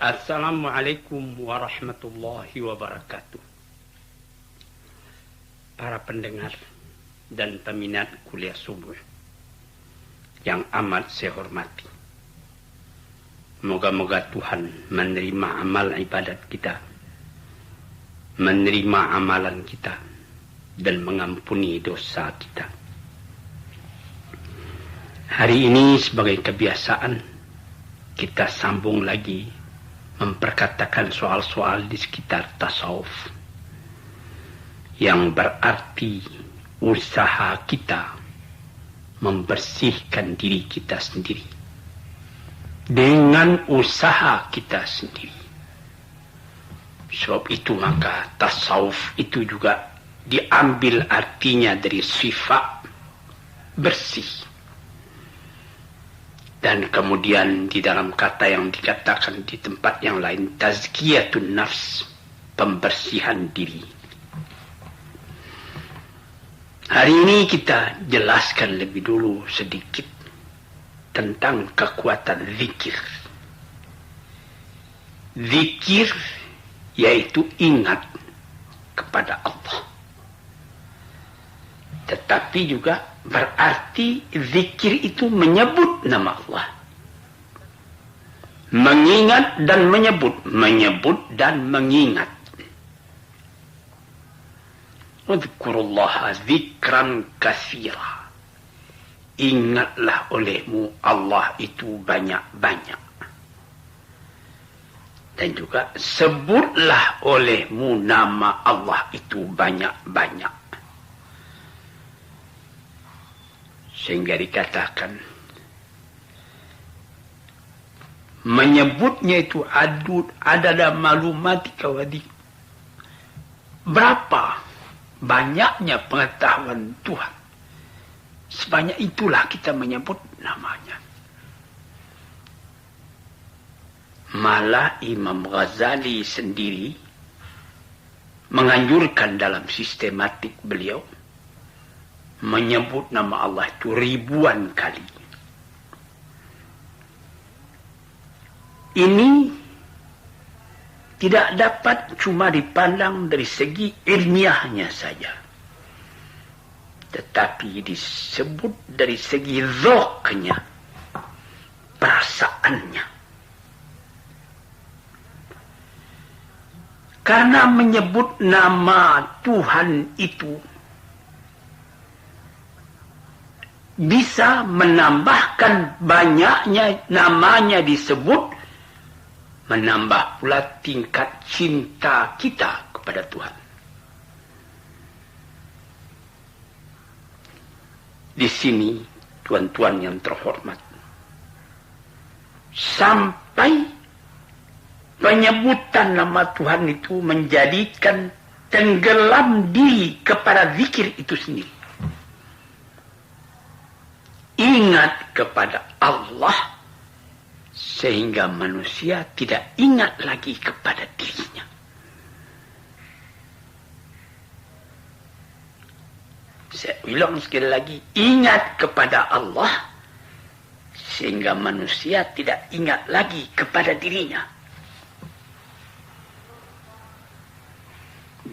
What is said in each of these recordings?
Assalamualaikum warahmatullahi wabarakatuh. Para pendengar dan peminat kuliah subuh yang amat saya hormati. Moga-moga Tuhan menerima amal ibadat kita, menerima amalan kita, dan mengampuni dosa kita. Hari ini sebagai kebiasaan, kita sambung lagi memperkatakan soal-soal di sekitar tasawuf, yang berarti usaha kita membersihkan diri kita sendiri dengan usaha kita sendiri. Sebab itu maka tasawuf itu juga diambil artinya dari sifat bersih. Dan kemudian di dalam kata yang dikatakan di tempat yang lain, tazkiyatun nafs, pembersihan diri. Hari ini kita jelaskan lebih dulu sedikit tentang kekuatan zikir. Zikir yaitu ingat kepada Allah. Tetapi juga berarti zikir itu menyebut nama Allah. Mengingat dan menyebut. Menyebut dan mengingat. Udhkurullaha zikran katsira. Ingatlah olehmu Allah itu banyak-banyak. Dan juga sebutlah olehmu nama Allah itu banyak-banyak. Sehingga dikatakan menyebutnya itu ada malumatika wadik. Berapa banyaknya pengetahuan Tuhan, sebanyak itulah kita menyebut namanya. Malah Imam Ghazali sendiri menganjurkan dalam sistematik beliau menyebut nama Allah itu ribuan kali. Ini tidak dapat cuma dipandang dari segi ilmiahnya saja, tetapi disebut dari segi dzauqnya, perasaannya. Karena menyebut nama Tuhan itu bisa menambahkan banyaknya namanya disebut, menambah pula tingkat cinta kita kepada Tuhan. Di sini, tuan-tuan yang terhormat, sampai penyebutan nama Tuhan itu menjadikan tenggelam diri kepada zikir itu sendiri. Ingat kepada Allah sehingga manusia tidak ingat lagi kepada dirinya. Saya ulang sekali lagi, ingat kepada Allah sehingga manusia tidak ingat lagi kepada dirinya.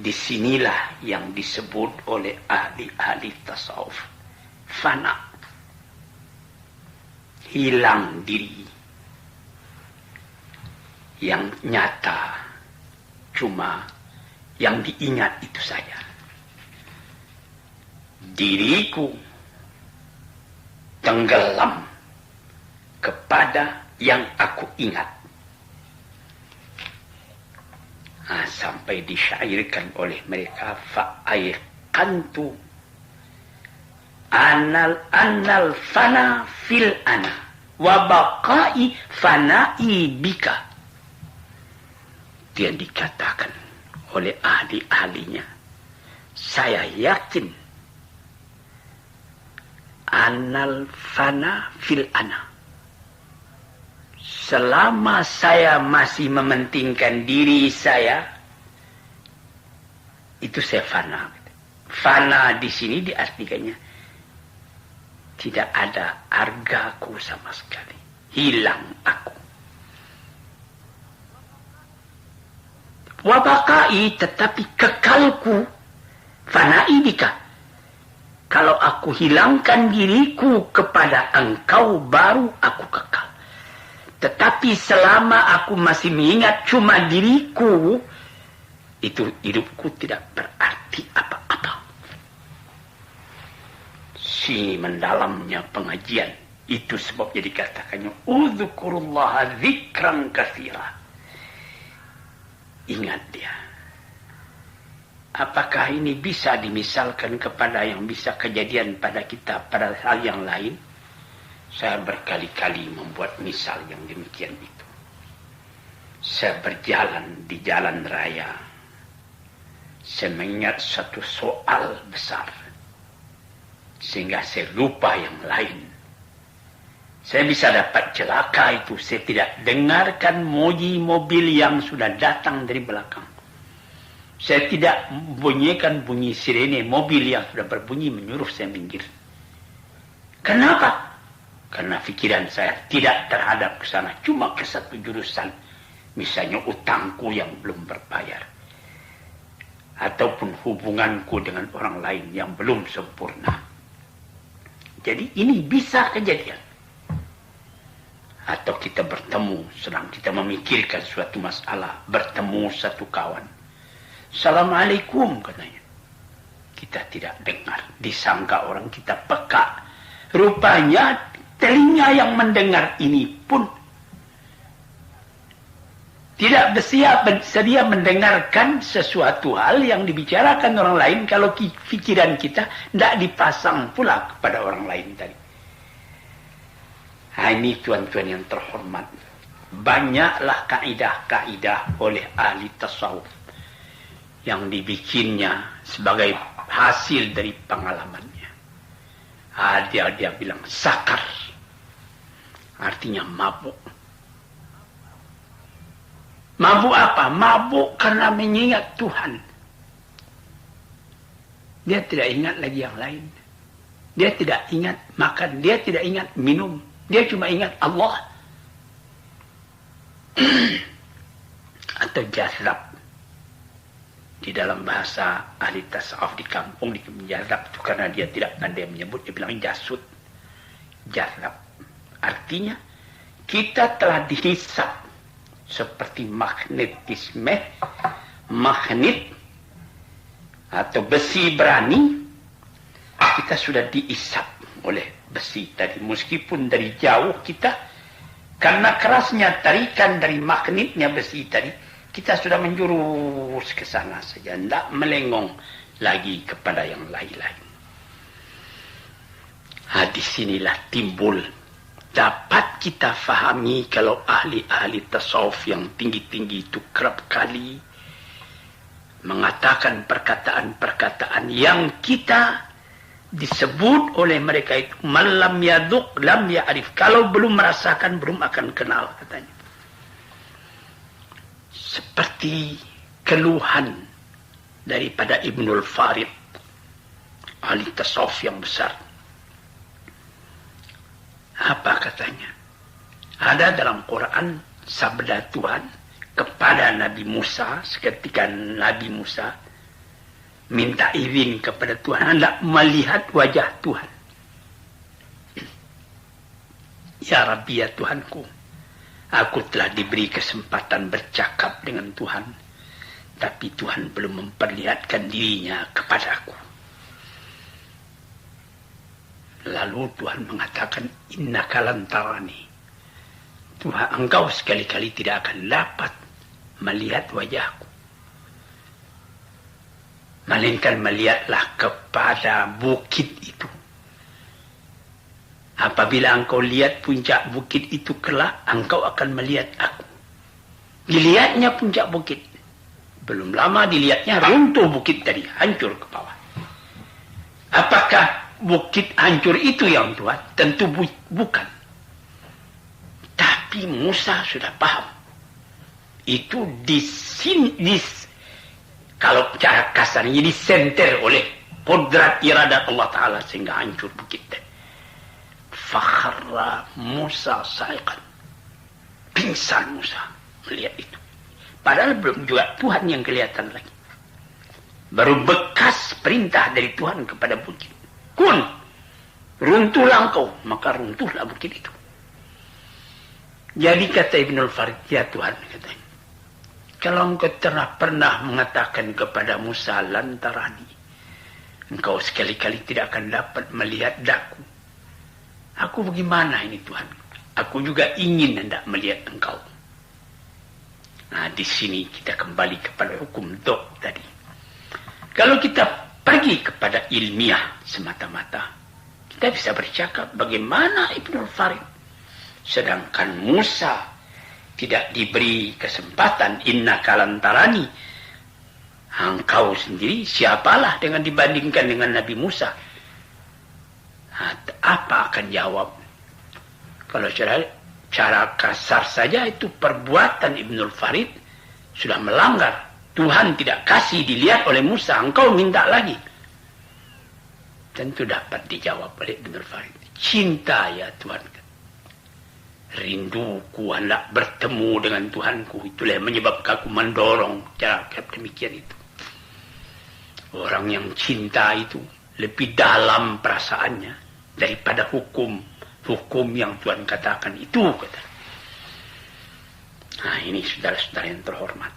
Disinilah yang disebut oleh ahli-ahli tasawuf fana, hilang diri. Yang nyata cuma yang diingat itu saja. Diriku tenggelam kepada yang aku ingat. Sampai disyairkan oleh mereka, fa'aiqantu anal fana fil ana wa baqai fana'i bika. Dia dikatakan oleh ahli-ahlinya, saya yakin anal fana fil ana, selama saya masih mementingkan diri saya, itu saya fana. Fana di sini diartikannya tidak ada hargaku sama sekali. Hilang aku. Wabakai, tetapi kekalku. Fanai bika. Kalau aku hilangkan diriku kepada engkau, baru aku kekal. Tetapi selama aku masih mengingat cuma diriku, itu hidupku tidak berarti apa-apa. Si mendalamnya pengajian. Itu sebabnya dikatakannya, Udzukurullaha dzikran katsira. Ingat dia. Apakah ini bisa dimisalkan kepada yang bisa kejadian pada kita pada hal yang lain? Saya berkali-kali membuat misal yang demikian itu. Saya berjalan di jalan raya. Saya mengingat satu soal besar. Sehingga saya lupa yang lain. Saya bisa dapat celaka itu. Saya tidak dengarkan mobil yang sudah datang dari belakang. Saya tidak bunyikan bunyi sirene mobil yang sudah berbunyi menyuruh saya minggir. Kenapa? Karena pikiran saya tidak terhadap ke sana. Cuma ke satu jurusan. Misalnya utangku yang belum berbayar. Ataupun hubunganku dengan orang lain yang belum sempurna. Jadi ini bisa kejadian. Atau kita bertemu, sedang kita memikirkan suatu masalah. Bertemu satu kawan. Assalamualaikum katanya. Kita tidak dengar. Disangka orang kita peka. Rupanya telinga yang mendengar ini pun tidak bersedia mendengarkan sesuatu hal yang dibicarakan orang lain kalau pikiran kita tidak dipasang pula kepada orang lain tadi. Nah, ini tuan-tuan yang terhormat. Banyaklah kaidah-kaidah oleh ahli tasawuf yang dibikinnya sebagai hasil dari pengalamannya. Dia bilang sakar. Artinya mabuk. Mabuk apa? Mabuk karena mengingat Tuhan. Dia tidak ingat lagi yang lain. Dia tidak ingat makan. Dia tidak ingat minum. Dia cuma ingat Allah. Atau jazab. Di dalam bahasa ahli tasawuf di kampung, di jazab itu karena dia tidak pandai menyebut, dia bilang jasud. Jazab. Artinya, kita telah dihisap seperti magnetisme, magnet, atau besi berani, kita sudah diisap oleh besi tadi. Meskipun dari jauh kita, karena kerasnya tarikan dari magnetnya besi tadi, kita sudah menjurus ke sana saja. Tidak melengong lagi kepada yang lain-lain. Disinilah timbul. Dapat kita fahami kalau ahli-ahli tasawuf yang tinggi-tinggi itu kerap kali mengatakan perkataan-perkataan yang kita disebut oleh mereka itu. Man lam yaduk lam ya'rif. Kalau belum merasakan, belum akan kenal katanya. Seperti keluhan daripada Ibnul Farid, ahli tasawuf yang besar. Apa katanya? Ada dalam Quran sabda Tuhan kepada Nabi Musa, seketika Nabi Musa minta izin kepada Tuhan hendak melihat wajah Tuhan. Ya Rabbi, ya Tuhanku, aku telah diberi kesempatan bercakap dengan Tuhan. Tapi Tuhan belum memperlihatkan dirinya kepadaku. Lalu Tuhan mengatakan, innaka lan tarani. Tuhan, engkau sekali-kali tidak akan dapat melihat wajahku. Melainkan melihatlah kepada bukit itu. Apabila engkau lihat puncak bukit itu kelak, engkau akan melihat aku. Dilihatnya puncak bukit. Belum lama dilihatnya runtuh bukit tadi, hancur ke bawah. Apakah bukit hancur itu yang Tuhan? Tentu bukan. Tapi Musa sudah paham. Itu kalau cara kasarnya disenter oleh kodrat iradat Allah Ta'ala sehingga hancur bukit tadi. Fakharra Musa sa'iqan. Pingsan Musa melihat itu. Padahal belum juga Tuhan yang kelihatan lagi. Baru bekas perintah dari Tuhan kepada bukit. Kun, runtuhlah engkau. Maka runtuhlah bukit itu. Jadi kata Ibnul Farid, ya Tuhan, katanya, kalau engkau pernah mengatakan kepada Musa, lantarani, engkau sekali-kali tidak akan dapat melihat daku. Aku bagaimana ini Tuhan? Aku juga ingin hendak melihat engkau. Nah, di sini kita kembali kepada hukum dok tadi. Kalau kita pergi kepada ilmiah semata-mata, kita bisa bercakap bagaimana Ibnul Farid. Sedangkan Musa tidak diberi kesempatan, innaka lan tarani. Engkau sendiri siapalah dengan dibandingkan dengan Nabi Musa? Apa akan jawab? Kalau cara kasar saja itu perbuatan Ibnul Farid sudah melanggar. Tuhan tidak kasih dilihat oleh Musa, engkau minta lagi. Tentu dapat dijawab oleh Ibnul Farid. Cinta ya Tuhan. Rinduku hendak bertemu dengan Tuhanku. Itulah yang menyebabkan aku mendorong cara demikian itu. Orang yang cinta itu lebih dalam perasaannya daripada hukum yang Tuhan katakan itu, kata. Nah, ini saudara-saudara yang terhormat.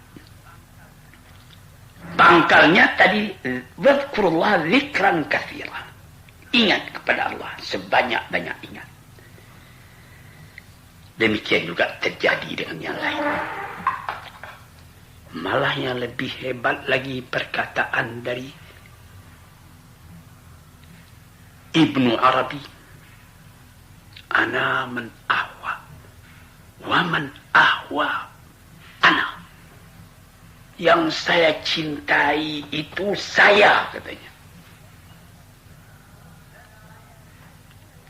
Pangkalnya tadi, wadhkurullah dzikran katsira. Ingat kepada Allah sebanyak-banyak ingat. Demikian juga terjadi dengan yang lain. Malah yang lebih hebat lagi perkataan dari Ibnu Arabi. Ana man ahwa wa man ahwa ana. Yang saya cintai itu saya, katanya.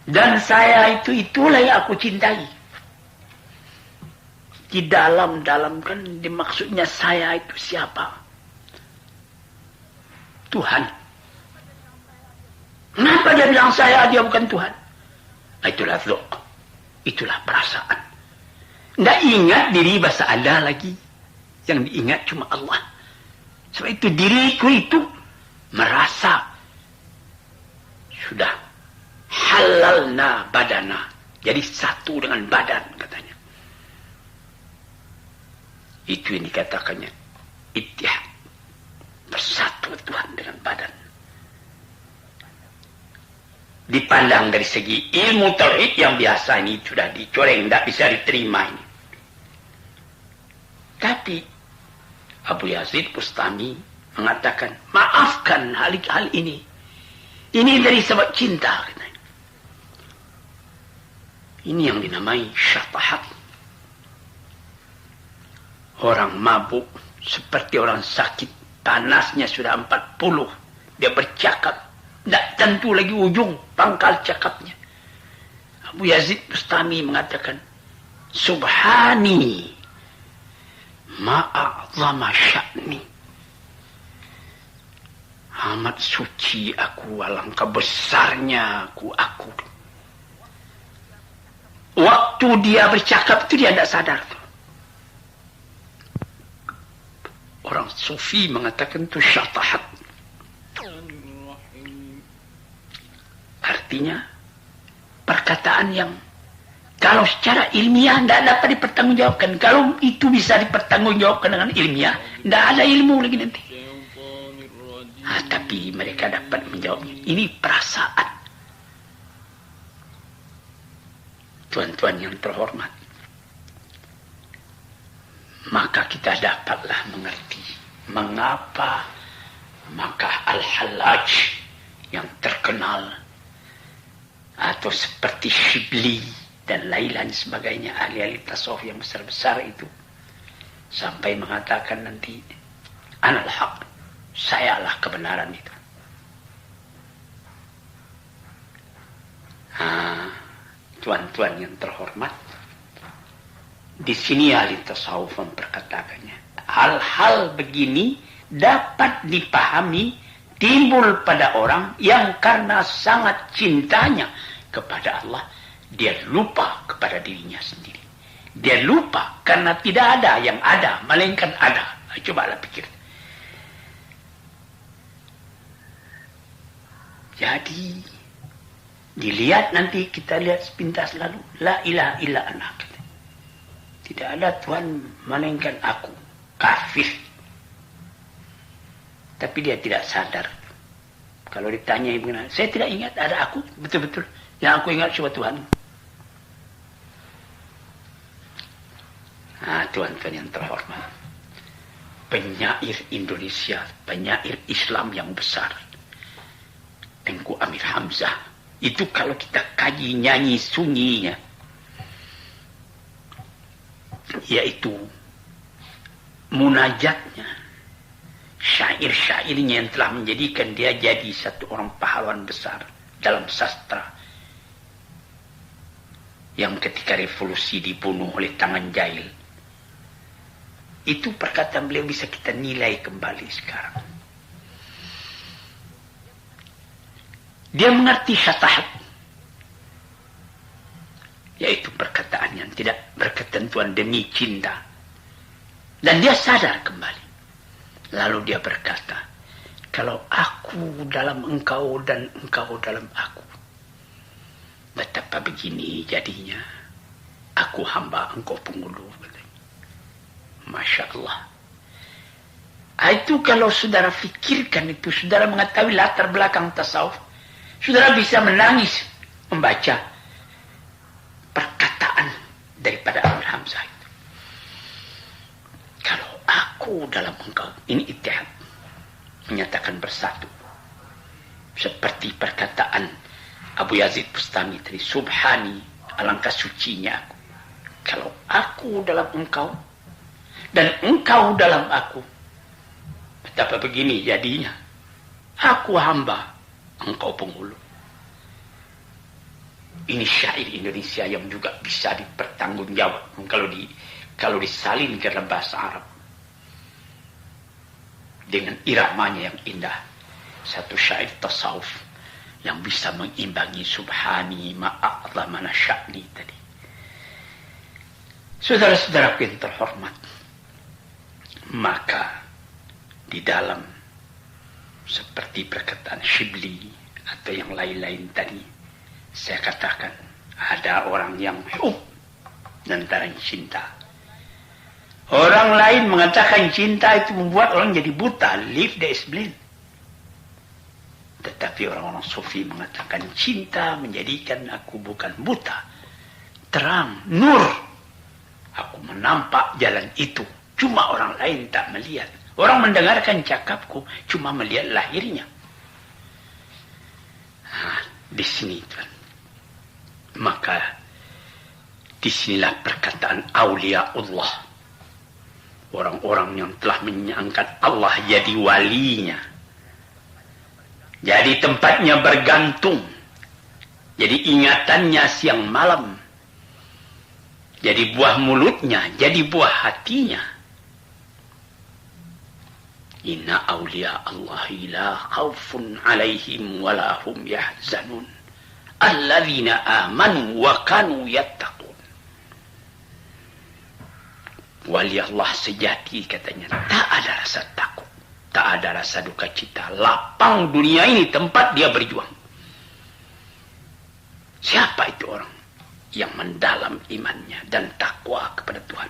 Dan saya itulah yang aku cintai. Di dalam kan dimaksudnya saya itu siapa? Tuhan. Kenapa dia bilang saya, dia bukan Tuhan? Itulah dzuk. Itulah perasaan. Tidak ingat diri bahasa ada lagi. Yang diingat cuma Allah. Sebab itu diriku itu merasa sudah halalna badana. Jadi satu dengan badan, katanya. Itu yang dikatakannya ittihad. Bersatu Tuhan dengan badan. Dipandang dari segi ilmu tauhid yang biasa ini sudah dicoreng, tidak bisa diterima ini. Tapi Abu Yazid Bustami mengatakan, maafkan hal ini. Ini dari sebab cinta, katanya. Ini yang dinamai syatahat. Orang mabuk seperti orang sakit, panasnya sudah 40, dia bercakap, tidak tentu lagi ujung pangkal cakapnya. Abu Yazid Bustami mengatakan, Subhani ma'a'zama sya'ni. Amat suci aku, alangkah besarnya aku. Waktu dia bercakap itu dia tidak sadar tuh. Orang sufi mengatakan itu syatahat. Artinya perkataan yang kalau secara ilmiah tidak dapat dipertanggungjawabkan. Kalau itu bisa dipertanggungjawabkan dengan ilmiah, tidak ada ilmu lagi nanti. Tapi mereka dapat menjawabnya. Ini perasaan. Tuan-tuan yang terhormat. Maka kita dapatlah mengerti mengapa maka Al-Hallaj yang terkenal atau seperti Shibli dan lain-lain sebagainya ahli-ahli tasawuf yang besar-besar itu sampai mengatakan nanti anal haq, sayalah kebenaran itu. Tuan-tuan yang terhormat, di sini ahli tasawuf memperkatakannya. Hal-hal begini dapat dipahami timbul pada orang yang karena sangat cintanya kepada Allah, dia lupa kepada dirinya sendiri. Dia lupa karena tidak ada yang ada, melainkan ada. Cobalah pikir. Jadi dilihat nanti, kita lihat sepintas lalu, la ilaha illa ana. Tidak ada Tuhan melainkan aku. Kafir. Tapi dia tidak sadar. Kalau ditanya, saya tidak ingat ada aku. Betul-betul. Yang aku ingat cuma Tuhan. Tuan-tuan yang terhormat. Penyair Indonesia, penyair Islam yang besar, Tengku Amir Hamzah. Itu kalau kita kaji nyanyi sunyinya, yaitu munajatnya, syair-syairnya yang telah menjadikan dia jadi satu orang pahlawan besar dalam sastra, yang ketika revolusi dibunuh oleh tangan jahil. Itu perkataan beliau bisa kita nilai kembali sekarang. Dia mengerti syatahat, yaitu perkataan yang tidak berketentuan demi cinta. Dan dia sadar kembali. Lalu dia berkata, kalau aku dalam engkau dan engkau dalam aku, betapa begini jadinya. Aku hamba, engkau penghulu. Masya Allah. Itu kalau saudara fikirkan itu, saudara mengetahui latar belakang tasawuf, saudara bisa menangis membaca perkataan daripada Amir Hamzah itu. Kalau aku dalam engkau, ini ittihad, menyatakan bersatu. Seperti perkataan Abu Yazid Bustami tadi, Subhani, alangkah sucinya aku. Kalau aku dalam engkau dan engkau dalam aku, betapa begini jadinya. Aku hamba, engkau penghulu. Ini syair Indonesia yang juga bisa dipertanggungjawab kalau disalin ke dalam bahasa Arab dengan iramanya yang indah. Satu syair tasawuf yang bisa mengimbangi subhani ma'a'zamana sya'ni tadi. Saudara-saudara yang terhormat, maka di dalam seperti perkataan Shibli atau yang lain-lain tadi, saya katakan ada orang yang hub dan antara cinta. Orang lain mengatakan cinta itu membuat orang jadi buta, live the is blind. Tetapi orang-orang sufi mengatakan cinta menjadikan aku bukan buta, terang, nur. Aku menampak jalan itu, cuma orang lain tak melihat. Orang mendengarkan cakapku, cuma melihat lahirnya. Di sini, tuan. Maka disinilah perkataan awliya Allah. Orang-orang yang telah menyangkat Allah jadi walinya. Jadi tempatnya bergantung. Jadi ingatannya siang malam. Jadi buah mulutnya, jadi buah hatinya. Inna awliya Allahi la khawfun alaihim wa la hum yahzanun. Alladzina amanu wa kanu yattaqun. Wali Allah sejati katanya, tak ada rasa takut, tak ada rasa duka cita. Lapang dunia ini tempat dia berjuang. Siapa itu orang yang mendalam imannya dan takwa kepada Tuhan?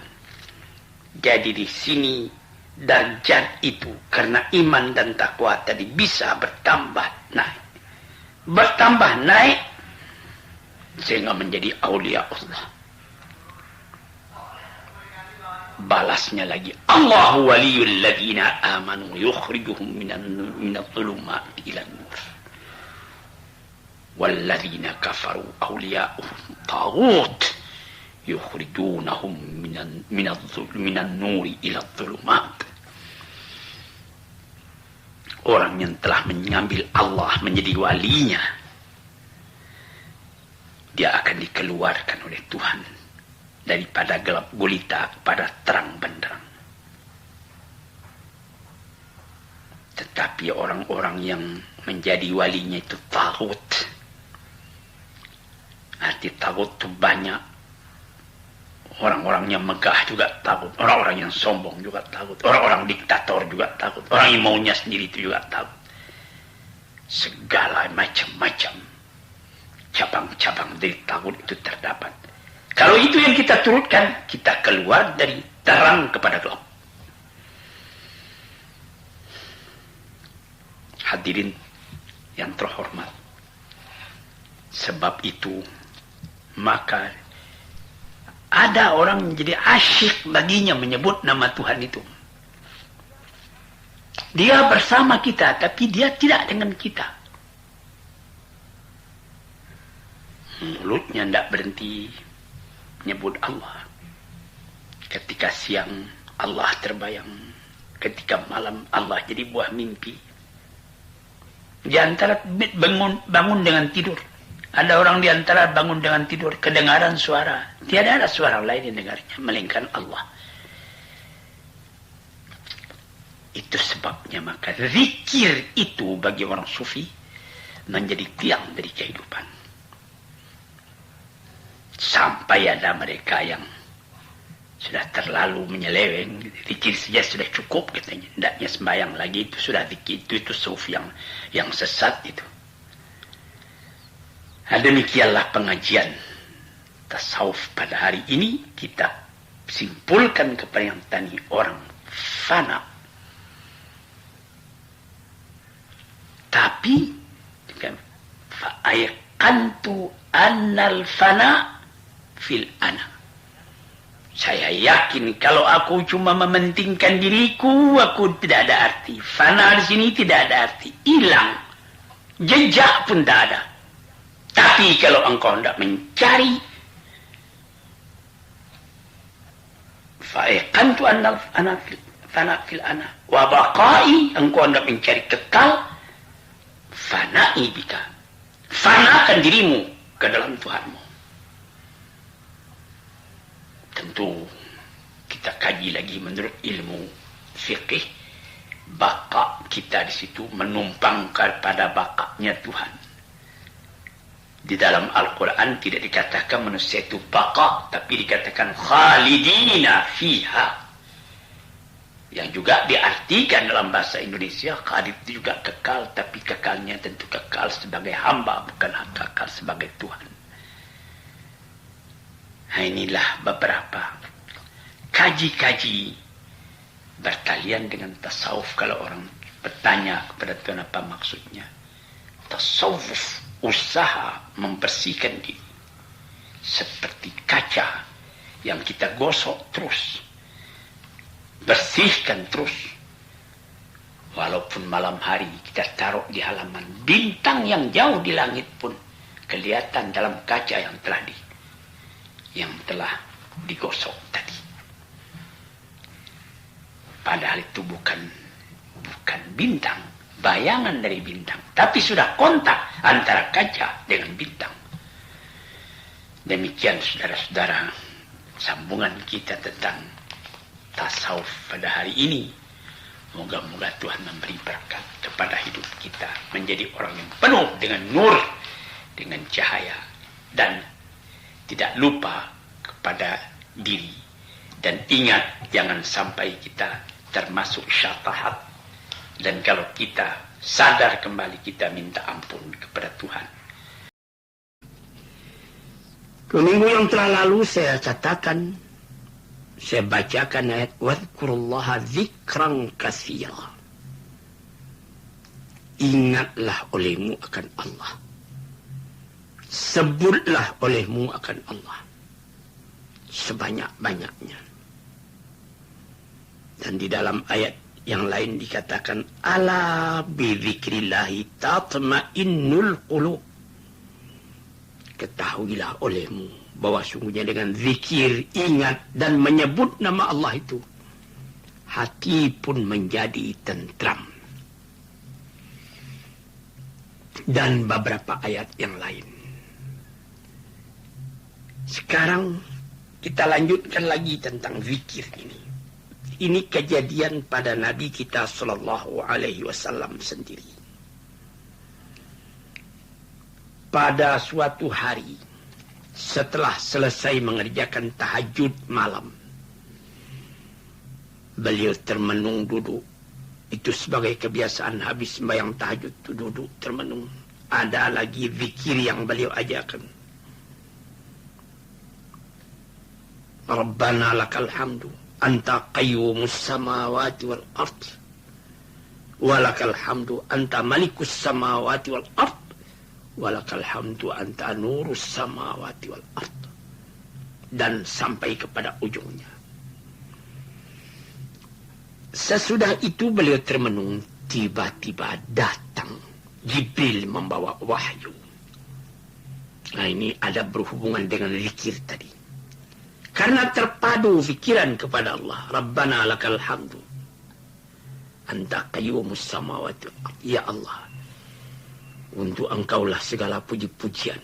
Jadi di sini darjat itu karena iman dan takwa tadi bisa bertambah naik. Bertambah naik sehingga menjadi aulia Allah. Balasnya lagi, Allahu waliyul ladzina amanu yukhrijuhum minadh dhulumati ilan nur. Walladzina kafaru awliya'uhum taghut yukhrijunahum minan nuri ila dhulumat. Orang yang telah mengambil Allah menjadi walinya, dia akan dikeluarkan oleh Tuhan daripada gelap gulita kepada terang benderang. Tetapi orang-orang yang menjadi walinya itu taghut. Arti taghut itu banyak Orang-orang yang megah juga takut. Orang-orang yang sombong juga takut. Orang-orang diktator juga takut. Orang yang maunya sendiri itu juga takut. Segala macam-macam cabang-cabang dari takut itu terdapat. Kalau itu yang kita turutkan, kita keluar dari terang kepada gelap. Hadirin yang terhormat, sebab itu maka ada orang menjadi asyik baginya menyebut nama Tuhan itu. Dia bersama kita, tapi dia tidak dengan kita. Mulutnya tidak berhenti menyebut Allah. Ketika siang Allah terbayang, ketika malam Allah jadi buah mimpi. Di antara bangun dengan tidur. Ada orang di antara bangun dengan tidur, kedengaran suara. Tiada ada suara lain yang dengarnya, melainkan Allah. Itu sebabnya maka zikir itu bagi orang sufi menjadi tiang dari kehidupan. Sampai ada mereka yang sudah terlalu menyeleweng, zikir saja sudah cukup katanya, hendaknya sembahyang lagi, itu sudah zikir, itu sufi yang sesat itu. Demikianlah pengajian tasawuf pada hari ini. Kita simpulkan kepada yang tadi, orang fana. Tapi fa'ayqantu annal fana fil ana. Saya yakin kalau aku cuma mementingkan diriku, aku tidak ada arti. Fana di sini tidak ada arti, hilang, jejak pun tak ada. Tapi kalau engkau hendak mencari, fa'ayqantu annal fana fil ana wa baqai, engkau hendak mencari kekal, fana'i bika, fanakan dirimu ke dalam Tuhanmu. Tentu kita kaji lagi menurut ilmu fikih, baqa kita di situ menumpang kepada baqanya Tuhan. Di dalam Al-Quran tidak dikatakan manusia itu baqa, tapi dikatakan khalidina fiha, yang juga diartikan dalam bahasa Indonesia khalid itu juga kekal, tapi kekalnya tentu kekal sebagai hamba, bukan kekal sebagai Tuhan. Nah, inilah beberapa kaji-kaji bertalian dengan tasawuf. Kalau orang bertanya kepada Tuhan apa maksudnya, tasawuf usaha membersihkan diri seperti kaca yang kita gosok terus, bersihkan terus. Walaupun malam hari kita taruh di halaman, bintang yang jauh di langit pun kelihatan dalam kaca yang telah digosok tadi. Padahal itu bukan bintang, bayangan dari bintang, tapi sudah kontak antara kaca dengan bintang. Demikian saudara-saudara, sambungan kita tentang tasawuf pada hari ini. Moga-moga Tuhan memberi berkat kepada hidup kita, menjadi orang yang penuh dengan nur, dengan cahaya, dan tidak lupa kepada diri. Dan ingat, jangan sampai kita termasuk syatahat. Dan kalau kita sadar kembali, kita minta ampun kepada Tuhan. Minggu yang telah lalu saya katakan, saya bacakan ayat wadhkurullaha dzikran katsira. Ingatlah olehmu akan Allah, sebutlah olehmu akan Allah sebanyak-banyaknya. Dan di dalam ayat yang lain dikatakan, ala bidzikrillahi tatma'innul qulub. Ketahuilah olehmu bahwa sungguhnya dengan zikir, ingat dan menyebut nama Allah itu, hati pun menjadi tentram. Dan beberapa ayat yang lain. Sekarang kita lanjutkan lagi tentang zikir ini. Ini kejadian pada Nabi kita sallallahu alaihi wasallam sendiri. Pada suatu hari setelah selesai mengerjakan tahajud malam, beliau termenung duduk. Itu sebagai kebiasaan habis sembahyang tahajud itu duduk termenung. Ada lagi zikir yang beliau ajarkan. Rabbana lakal hamdu anta qayyumus samawati wal ard walakal hamdu anta malikus samawati wal ard walakal hamdu anta nurus samawati wal ard, dan sampai kepada ujungnya. Sesudah itu beliau termenung, tiba-tiba datang Jibril membawa wahyu. Nah, ini ada berhubungan dengan zikir tadi. Karena terpadu fikiran kepada Allah. Rabbana lakal hamdu anta qayyumus samawati wal ard. Ya Allah, untuk engkaulah segala puji-pujian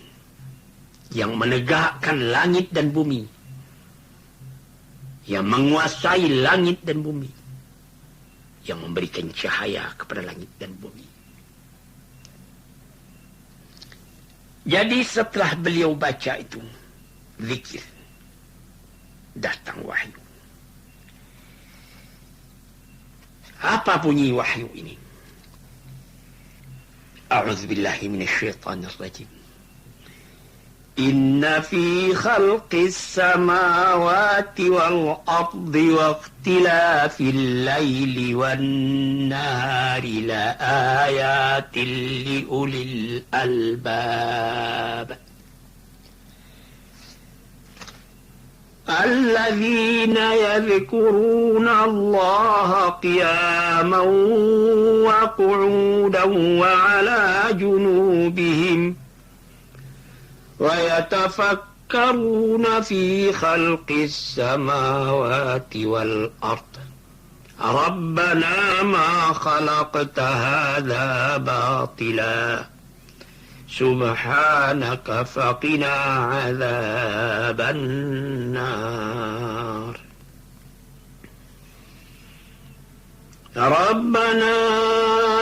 yang menegakkan langit dan bumi, yang menguasai langit dan bumi, yang memberikan cahaya kepada langit dan bumi. Jadi setelah beliau baca itu zikir, datang wahyu. Apa bunyi wahyu ini? A'udzubillahi minasyaitonir rajim. Inna fi khalqis samawati wal ardi wa ikhtilafil laili wan nahari la ayatin li ulil albab. الذين يذكرون الله قياما وقعودا وعلى جنوبهم ويتفكرون في خلق السماوات والأرض ربنا ما خلقت هذا باطلا سبحانك فقنا عذاب النار ربنا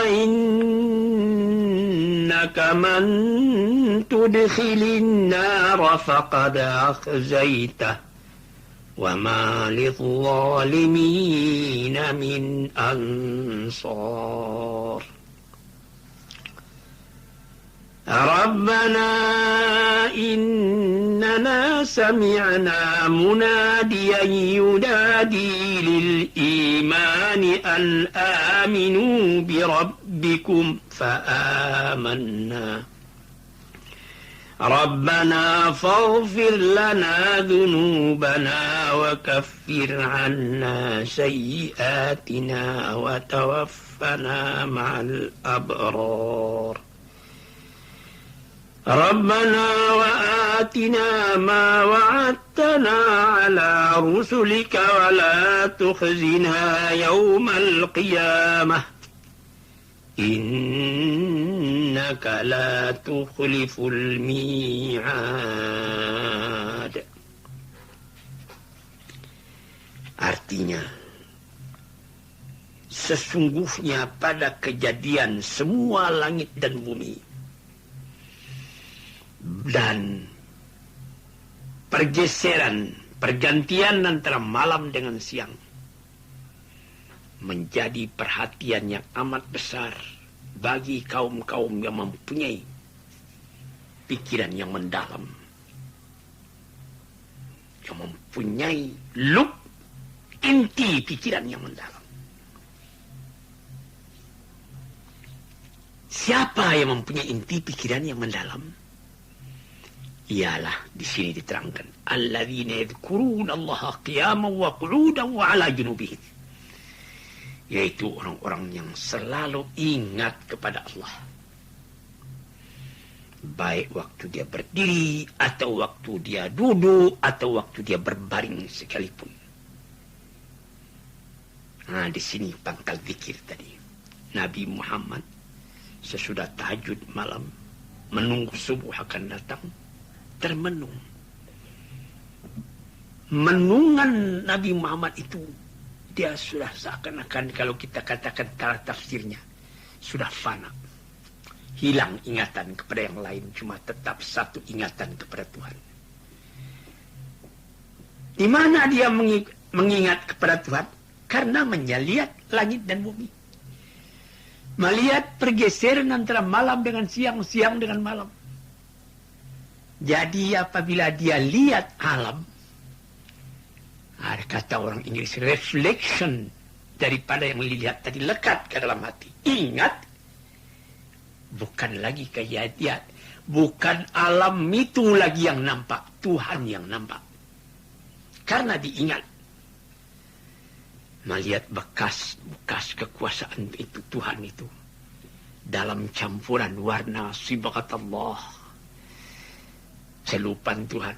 إنك من تدخل النار فقد أخزيته وما للظالمين من أنصار ربنا إننا سمعنا مناديا ينادي للإيمان أن آمنوا بربكم فآمنا ربنا فاغفر لنا ذنوبنا وكفر عنا سيئاتنا وتوفنا مع الأبرار ربنا وآتنا ما وعدتنا على رسلك ولا تخزنا يوم القيامة إنك لا تخلف الميعاد. Artinya, sesungguhnya pada kejadian semua langit dan bumi dan pergeseran, pergantian antara malam dengan siang menjadi perhatian yang amat besar bagi kaum-kaum yang mempunyai pikiran yang mendalam, yang mempunyai lub inti pikiran yang mendalam. Siapa yang mempunyai inti pikiran yang mendalam? Ialah di sini diterangkan, alladzina yadhkuruna Allaha qiyaman wa qu'udan wa 'ala junubihim, yaitu orang-orang yang selalu ingat kepada Allah, baik waktu dia berdiri atau waktu dia duduk atau waktu dia berbaring sekalipun. Nah, di sini pangkal zikir tadi. Nabi Muhammad sesudah tahajud malam menunggu subuh akan datang, termenung. Menungan Nabi Muhammad itu, dia sudah seakan-akan, kalau kita katakan cara tafsirnya, sudah fana. Hilang ingatan kepada yang lain, cuma tetap satu ingatan kepada Tuhan. Di mana dia mengingat kepada Tuhan? Karena melihat langit dan bumi. Melihat pergeseran antara malam dengan siang, siang dengan malam. Jadi apabila dia lihat alam, ada kata orang Inggris, reflection daripada yang dilihat tadi lekat ke dalam hati. Ingat, bukan lagi kejadian, bukan alam itu lagi yang nampak, Tuhan yang nampak. Karena diingat, melihat bekas kekuasaan itu, Tuhan itu, dalam campuran warna sibghat Allah, selupan Tuhan,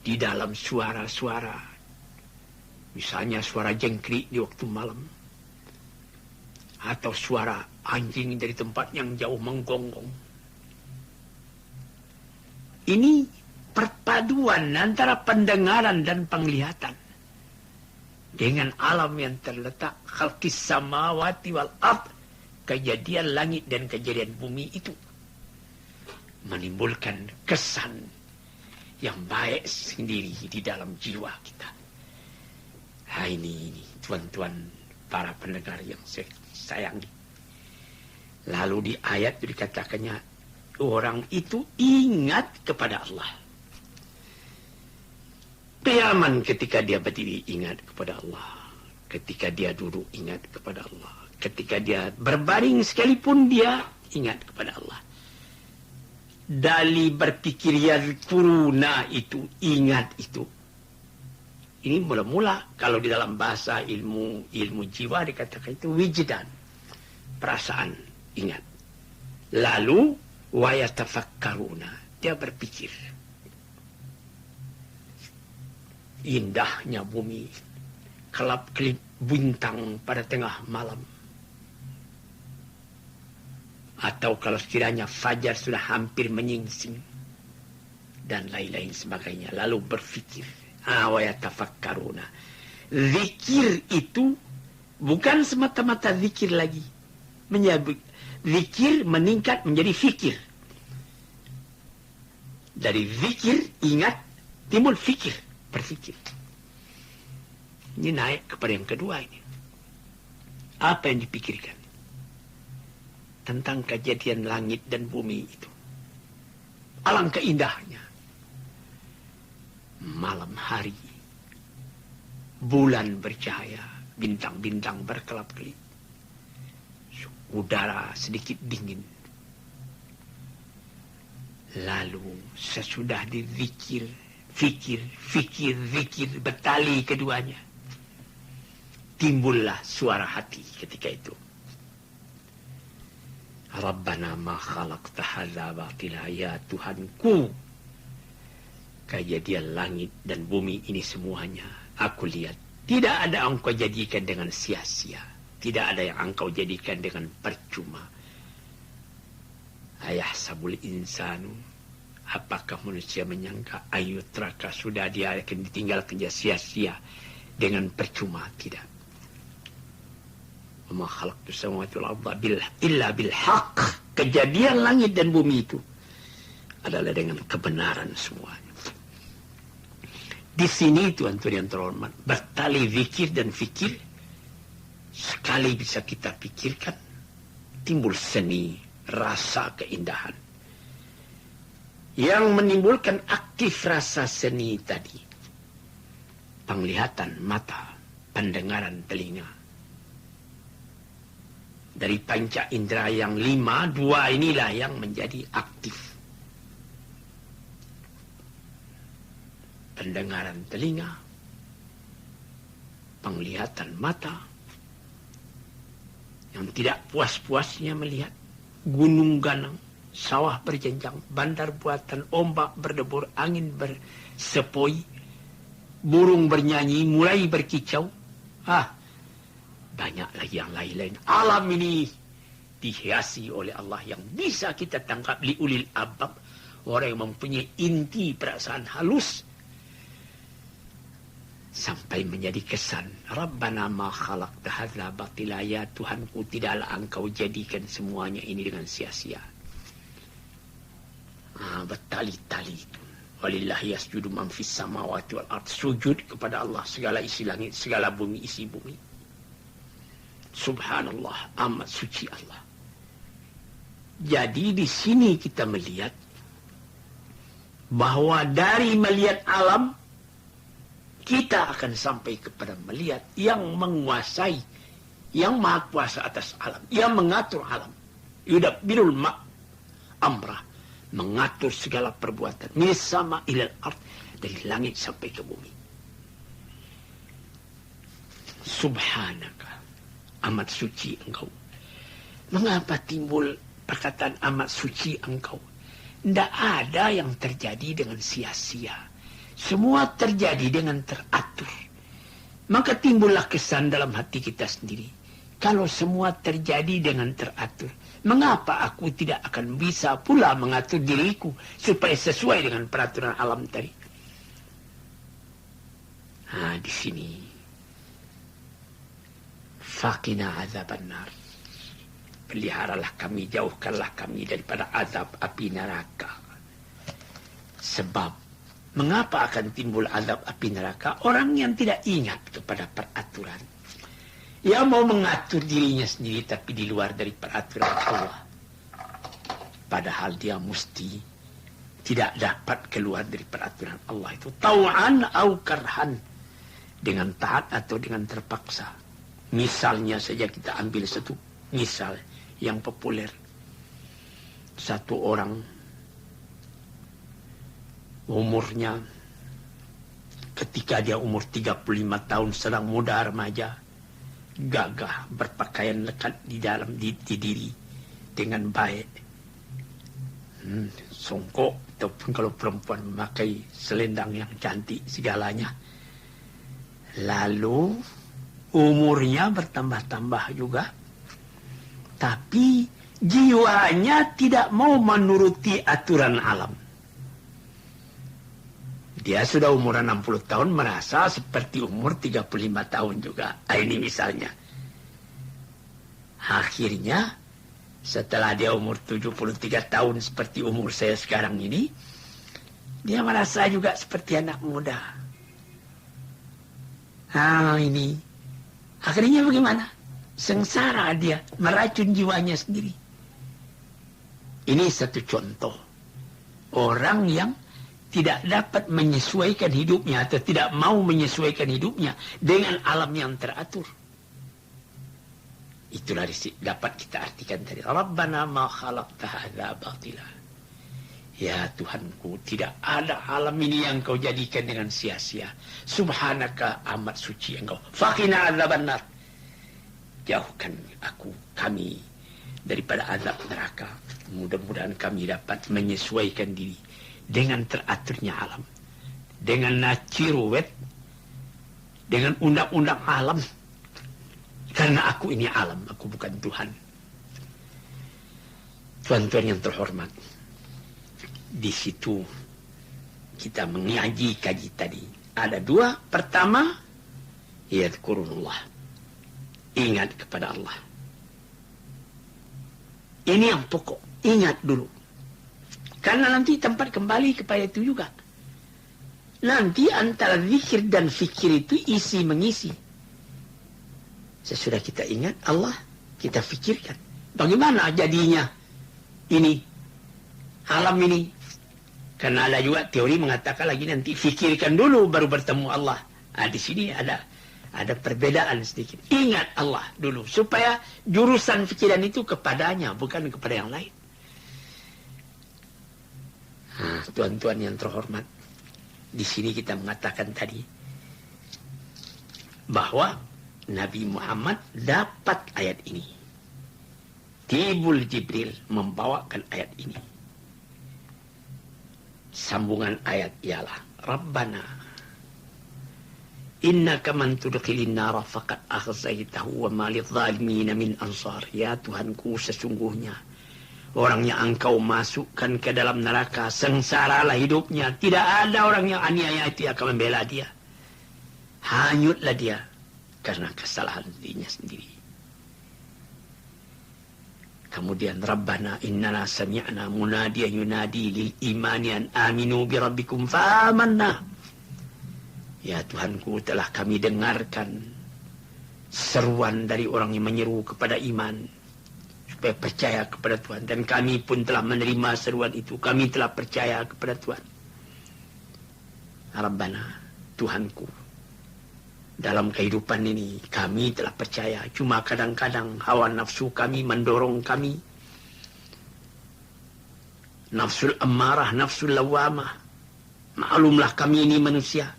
di dalam suara-suara, misalnya suara jengkrik di waktu malam, atau suara anjing dari tempat yang jauh menggonggong. Ini perpaduan antara pendengaran dan penglihatan dengan alam yang terletak khalqis samawati wal ard, kejadian langit dan kejadian bumi itu menimbulkan kesan yang baik sendiri di dalam jiwa kita. Nah, ini tuan-tuan para pendengar yang saya sayangi. Lalu di ayat itu dikatakannya orang itu ingat kepada Allah. Qiyaman, ketika dia berdiri ingat kepada Allah. Ketika dia duduk ingat kepada Allah. Ketika dia berbaring sekalipun dia ingat kepada Allah. Dali berpikir yazkuruna itu, ingat itu. Ini mula-mula kalau di dalam bahasa ilmu jiwa dikatakan itu wijdan, perasaan, ingat. Lalu wa yatafakkaruna, dia berpikir. Indahnya bumi, kelap-kelip bintang pada tengah malam. Atau kalau sekiranya fajar sudah hampir menyingsing dan lain-lain sebagainya. Lalu berfikir. Wa yatafakkaruna. Zikir itu bukan semata-mata zikir lagi. Zikir meningkat menjadi fikir. Dari zikir, ingat, timbul fikir, berfikir. Ini naik kepada yang kedua ini. Apa yang dipikirkan? Tentang kejadian langit dan bumi itu. Alangkah indahnya. Malam hari, bulan bercahaya, bintang-bintang berkelap-kelip, udara sedikit dingin. Lalu sesudah dizikir, fikir, bertali keduanya, timbullah suara hati ketika itu. Rabbana ma khalaqta hadza batila, ya Tuhanku, kejadian langit dan bumi ini semuanya aku lihat. Tidak ada engkau jadikan dengan sia-sia. Tidak ada yang engkau jadikan dengan percuma. Ayahsabul insanu, apakah manusia menyangka ayutraka, sudah dia akan ditinggalkan dia sia-sia dengan percuma? Tidak. Wa ma khalaqtus samawati wal arda illa bil haqq. Kejadian langit dan bumi itu adalah dengan kebenaran semuanya. Di sini tuan-tuan yang terhormat, bertali zikir dan fikir, sekali bisa kita pikirkan, timbul seni, rasa keindahan. Yang menimbulkan aktif rasa seni tadi, penglihatan mata, pendengaran telinga. Dari panca indera yang 5, 2 inilah yang menjadi aktif. Pendengaran telinga, penglihatan mata, yang tidak puas-puasnya melihat gunung ganang, sawah berjenjang, bandar buatan, ombak berdebur, angin bersepoi, burung bernyanyi, mulai berkicau. Banyak lagi yang lain-lain. Alam ini dihiasi oleh Allah yang bisa kita tangkap liulil albab, orang yang mempunyai inti perasaan halus, sampai menjadi kesan. Rabbana ma khalaqta hadza batila, ya Tuhanku, tidaklah engkau jadikan semuanya ini dengan sia-sia. Bertali-tali itu. Walillahi yasjudu man fis samawati wal ard. Sujud kepada Allah segala isi langit, segala bumi, isi bumi. Subhanallah, amat suci Allah. Jadi di sini kita melihat bahwa dari melihat alam kita akan sampai kepada melihat yang menguasai, yang maha kuasa atas alam, yang mengatur alam. Yudabbirul amrah, mengatur segala perbuatan. Misama ilal ard, dari langit sampai ke bumi. Subhanaka, amat suci engkau. Mengapa timbul perkataan amat suci engkau? Tidak ada yang terjadi dengan sia-sia. Semua terjadi dengan teratur. Maka timbullah kesan dalam hati kita sendiri. Kalau semua terjadi dengan teratur, mengapa aku tidak akan bisa pula mengatur diriku supaya sesuai dengan peraturan alam tadi? Nah, di sini. Faqina azabannar. Peliharalah kami, jauhkanlah kami daripada azab api neraka. Sebab, mengapa akan timbul azab api neraka? Orang yang tidak ingat kepada peraturan. Yang mau mengatur dirinya sendiri tapi di luar dari peraturan Allah. Padahal dia mesti tidak dapat keluar dari peraturan Allah itu. Tau'an au karhan. Dengan taat atau dengan terpaksa. Misalnya saja kita ambil satu misal yang populer. Satu orang umurnya ketika dia umur 35 tahun sedang muda remaja, gagah, berpakaian lekat di dalam di diri dengan baik. Songkok ataupun kalau perempuan memakai selendang yang cantik segalanya. Lalu umurnya bertambah-tambah juga. Tapi jiwanya tidak mau menuruti aturan alam. Dia sudah umur 60 tahun merasa seperti umur 35 tahun juga. Ini misalnya. Akhirnya setelah dia umur 73 tahun seperti umur saya sekarang ini, dia merasa juga seperti anak muda. Ini. Akhirnya bagaimana? Sengsara dia, meracun jiwanya sendiri. Ini satu contoh. Orang yang tidak dapat menyesuaikan hidupnya atau tidak mau menyesuaikan hidupnya dengan alam yang teratur. Itulah dapat kita artikan tadi. Rabbana ma khalaqta hadza batila. Ya Tuhanku, tidak ada alam ini yang kau jadikan dengan sia-sia. Subhanaka, amat suci engkau. Faqina azabannar. Jauhkan kami daripada azab neraka. Mudah-mudahan kami dapat menyesuaikan diri dengan teraturnya alam, dengan naciruwet, dengan undang-undang alam. Karena aku ini alam, aku bukan Tuhan. Tuan-tuan yang terhormat, di situ kita mengaji kaji tadi. Ada dua. Pertama, yadhkurullah, ingat kepada Allah. Ini yang pokok, ingat dulu. Karena nanti tempat kembali kepada itu juga. Nanti antara zikir dan fikir itu isi mengisi. Sesudah kita ingat Allah, kita fikirkan. Bagaimana jadinya ini, alam ini. Karena ada juga teori mengatakan lagi nanti fikirkan dulu baru bertemu Allah. Di sini ada perbedaan sedikit. Ingat Allah dulu. Supaya jurusan fikiran itu kepadanya, bukan kepada yang lain. Tuan-tuan yang terhormat, di sini kita mengatakan tadi bahwa Nabi Muhammad dapat ayat ini. Tibul Jibril membawakan ayat ini. Sambungan ayat ialah Rabbana innaka man tudkhilin nara faqad akhzaitahu wa ma lidh-dhalimin min ansar. Ya Tuhanku, sesungguhnya orang yang engkau masukkan ke dalam neraka, sengsaralah hidupnya. Tidak ada orang yang aniaya itu akan membela dia. Hanyutlah dia karena kesalahan dirinya sendiri. Kemudian Rabbana innana sami'na munadiyan yunadi lil imani an aminu bi rabbikum faamanna. Ya Tuhanku, telah kami dengarkan seruan dari orang yang menyeru kepada iman supaya percaya kepada Tuhan, dan kami pun telah menerima seruan itu. Kami telah percaya kepada Tuhan. Rabbana, Tuhanku, dalam kehidupan ini kami telah percaya, cuma kadang-kadang hawa nafsu kami mendorong kami, nafsul ammarah, nafsul lawamah. Maklumlah kami ini manusia,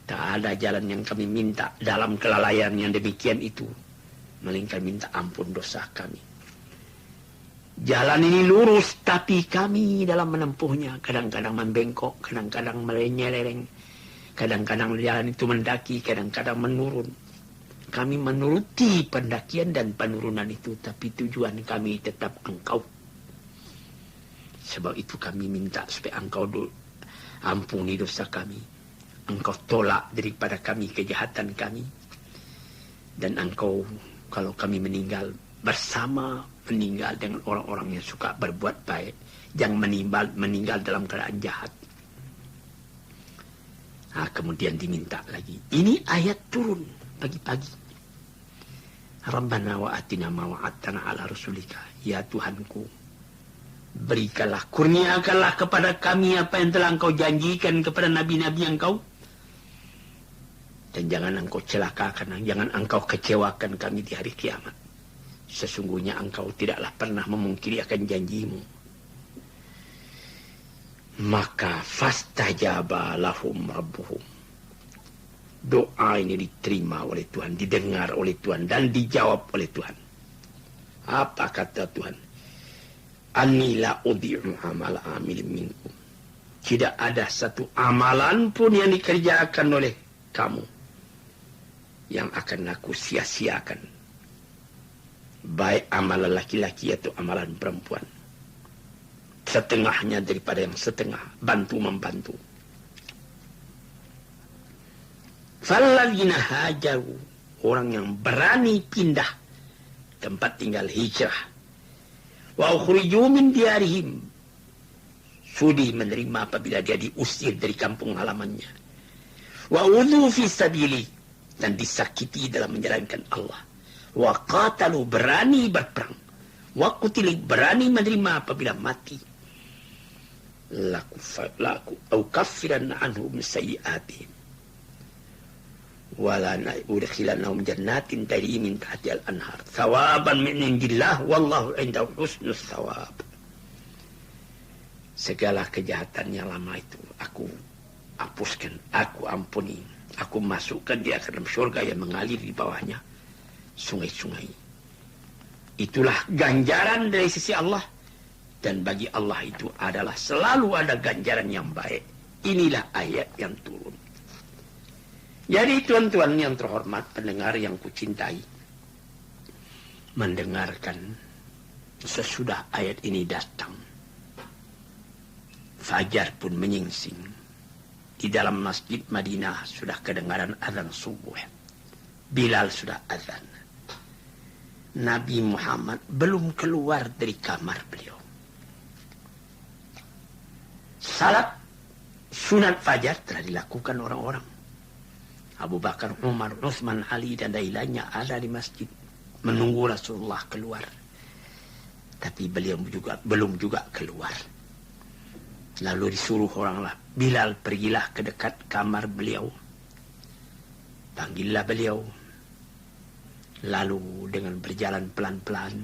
tak ada jalan yang kami minta dalam kelalaian yang demikian itu, melainkan minta ampun dosa kami. Jalan ini lurus, tapi kami dalam menempuhnya kadang-kadang membengkok, kadang-kadang melenyeleng, kadang-kadang jalan itu mendaki, kadang-kadang menurun. Kami menuruti pendakian dan penurunan itu, tapi tujuan kami tetap Engkau. Sebab itu kami minta supaya Engkau ampuni dosa kami. Engkau tolak daripada kami kejahatan kami. Dan Engkau, kalau kami meninggal, meninggal dengan orang-orang yang suka berbuat baik, jangan meninggal dalam keadaan jahat. Kemudian diminta lagi. Ini ayat turun pagi-pagi. Rabbana wa atina ma wa'adtana ala rasulika. Ya Tuhanku, berikanlah, kurniakanlah kepada kami apa yang telah Engkau janjikan kepada nabi-nabi Engkau. Dan jangan Engkau celakakan, jangan Engkau kecewakan kami di hari kiamat. Sesungguhnya Engkau tidaklah pernah memungkiri akan janjimu. Maka fastajaba lahum rabbuhum. Doa ini diterima oleh Tuhan, didengar oleh Tuhan, dan dijawab oleh Tuhan. Apa kata Tuhan? Anni la udhi'u amala amilin minkum. Tidak ada satu amalan pun yang dikerjakan oleh kamu yang akan aku sia-siakan. Baik amalan laki-laki atau amalan perempuan. Setengahnya daripada yang setengah. Bantu-membantu. Falladzina hajaru. Orang yang berani pindah tempat tinggal, hijrah. Wa ukhriju min diarihim. Sudi menerima apabila dia diusir dari kampung halamannya. Wa udhu fi sabili. Dan disakiti dalam menjalankan Allah. Wa qatalu, berani berperang. Wa qutilu, berani menerima apabila mati. Laku au kaffiran anhum sayyi'atihim. Wa la udkhilannahum jannatin tajri min tahtiha al-anhar. Thawaban min indillah wallahu 'indahu husnul thawab. Segala kejahatan yang lama itu aku hapuskan, aku ampuni, aku masukkan dia ke dalam surga yang mengalir di bawahnya sungai-sungai. Itulah ganjaran dari sisi Allah. Dan bagi Allah itu adalah selalu ada ganjaran yang baik. Inilah ayat yang turun. Jadi tuan-tuan yang terhormat, pendengar yang kucintai, mendengarkan sesudah ayat ini datang, fajar pun menyingsing. Di dalam masjid Madinah sudah kedengaran azan subuh. Bilal sudah azan. Nabi Muhammad belum keluar dari kamar beliau. Salat sunat fajar telah dilakukan orang-orang. Abu Bakar, Umar, Utsman, Ali dan lainnya ada di masjid menunggu Rasulullah keluar. Tapi beliau belum juga keluar. Lalu disuruh oranglah, Bilal, pergilah ke dekat kamar beliau. Panggillah beliau. Lalu dengan berjalan pelan-pelan,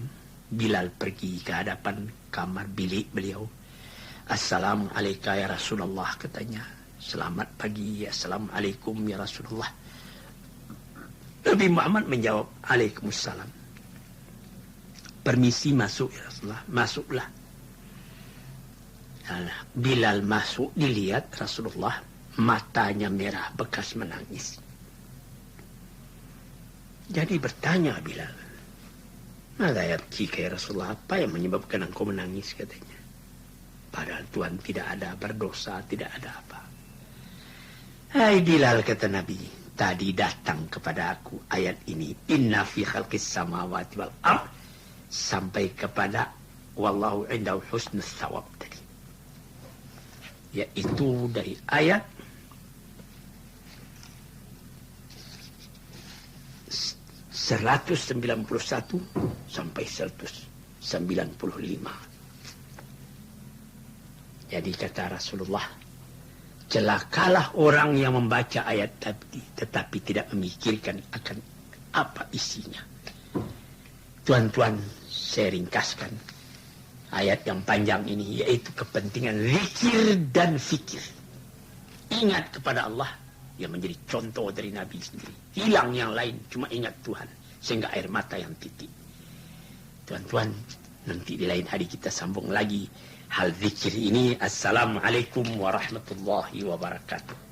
Bilal pergi ke hadapan kamar bilik beliau. Assalamualaikum ya Rasulullah, katanya. Selamat pagi, assalamualaikum ya Rasulullah. Nabi Muhammad menjawab, Waalaikumsalam. Permisi masuk ya Rasulullah. Masuklah. Bilal masuk, dilihat Rasulullah, matanya merah bekas menangis. Jadi bertanya Bilal, "Mada yabkika ya Rasulullah, apa yang menyebabkan engkau menangis?" katanya. Padahal Tuhan tidak ada berdosa, tidak ada apa. Hai Bilal, kata Nabi, tadi datang kepada aku ayat ini, inna fi khalqis samawati wal ardh sampai kepada wallahu indahu husnul thawab tadi. Yaitu dari ayat 191 sampai 195. Jadi kata Rasulullah, celakalah orang yang membaca ayat tadi tetapi tidak memikirkan akan apa isinya. Tuan-tuan, saya ringkaskan ayat yang panjang ini, yaitu kepentingan zikir dan fikir. Ingat kepada Allah yang menjadi contoh dari Nabi sendiri. Hilang yang lain, cuma ingat Tuhan. Sehingga air mata yang titik. Tuan-tuan, nanti di lain hari kita sambung lagi hal zikir ini. Assalamualaikum warahmatullahi wabarakatuh.